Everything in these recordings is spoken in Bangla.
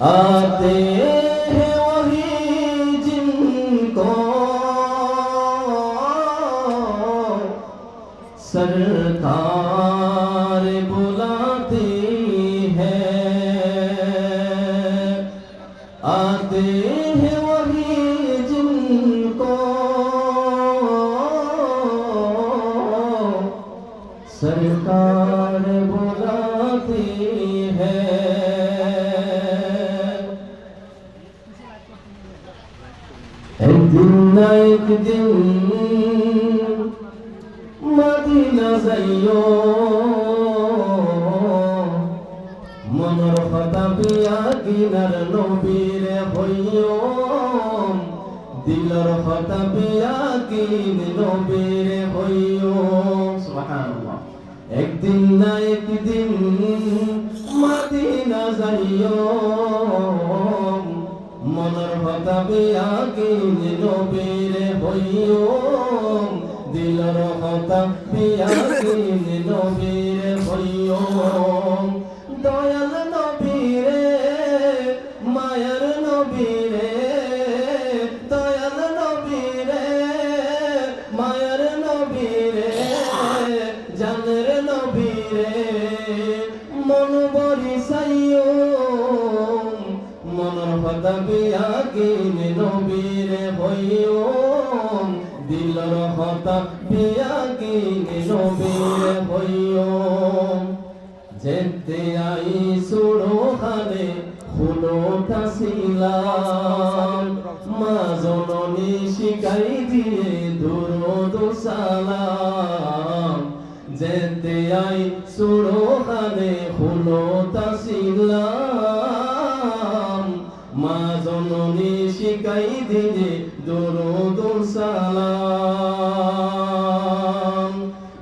आते हैं वही जिनको सरकार बुलाती है। आते हैं वही जिनको सरकार बुलाती है। एक दिन ना एक दिन মদিনা যাইও, মনের কথা পিয়া কিনার নবীরে হইও, দিলর কথা পিয়া কিন নবীরে হইও। সুবহানাল্লাহ। একদিন না একদিন মদিনা যাইও, মনের কথা পিয়া কিন নবীরে হইও, দিলর কথা পিয়া কিন নবীরে হইও। দয়াল নবীরে মায়ার নবীরে, দয়াল নবীরে মায়ার নবীরে, জানের নবীরে মন বরি চাইও, মনের কথা পিয়া কিন নবীরে হইও, দিলর কথা পিয়া কিন নবীরে হইও। যেতে আই সুরহানে ফুলটা ছিলাম, মা জননী শিখাই দিয়ে দুরুদ সালাম। যেতে আই সুরহানে ফুলটা ছিলাম, মা জননী শিখাই দিয়ে দুরুদ সালাম।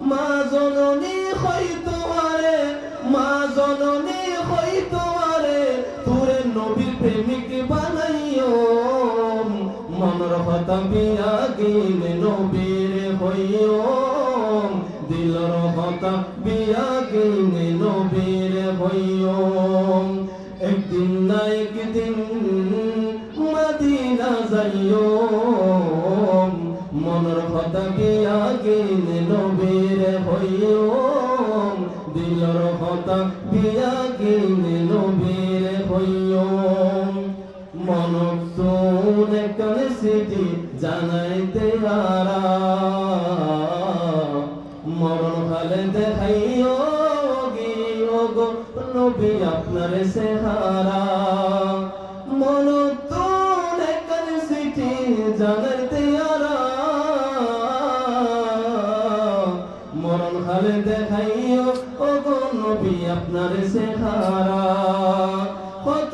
মা জননী হইতো আরে, মা জননী হইতো আরে, তোরে নবীর প্রেমিক বানাইও, মনের কথা পিয়া কিন নবীরে হইও, দিলর কথা পিয়া কিন নবীরে হইও। একদিন না একদিন মদিনা যাইও, মনের কথা পিয়া কিন নবীরে হইও, দিলর কথা পিয়া কিন নবীরে হইও। মনক তোর কানে সিটি জানাইতে হারা, মরণ কালে দেখাইও গিও গো নবী আপনার চেহারা। মনক তোর কানে সিটি জানাইতে হারা, মরণ কালে দেখাইও গো নবী আপনার চেহারা। কত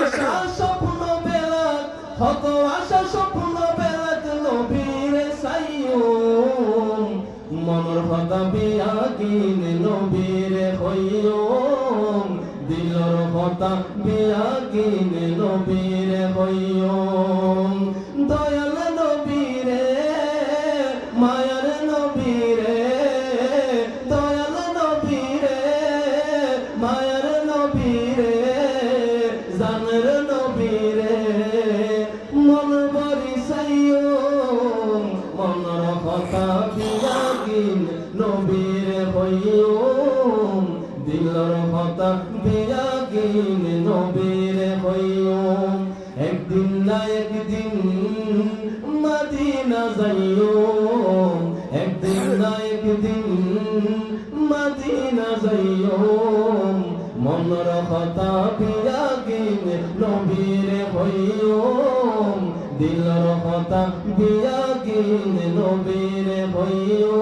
আশা স্বপ্ন বেলাত, কত আশা স্বপ্ন বেলাত নবীরে চাইও, মনের কথা পিয়া কিন নবীরে হইও, দিলর কথা পিয়া কিন নবীরে হইও। দয়াল নবীরে মায়ার নবীরে, দয়াল নবীরে মায়ার নবীরে, জানের নবীরে মন বরি চাইও, মনের কথা পিয়া কিন নবীরে হইও, দিলর কথা পিয়া কিন নবীরে হইও। একদিন না একদিন মদিনা যাইও, একদিন না একদিন মদিনা যাইও, মনের কথা পিয়া কিন নবীরে হইও, দিলর কথা পিয়া কিন নবীরে হইও।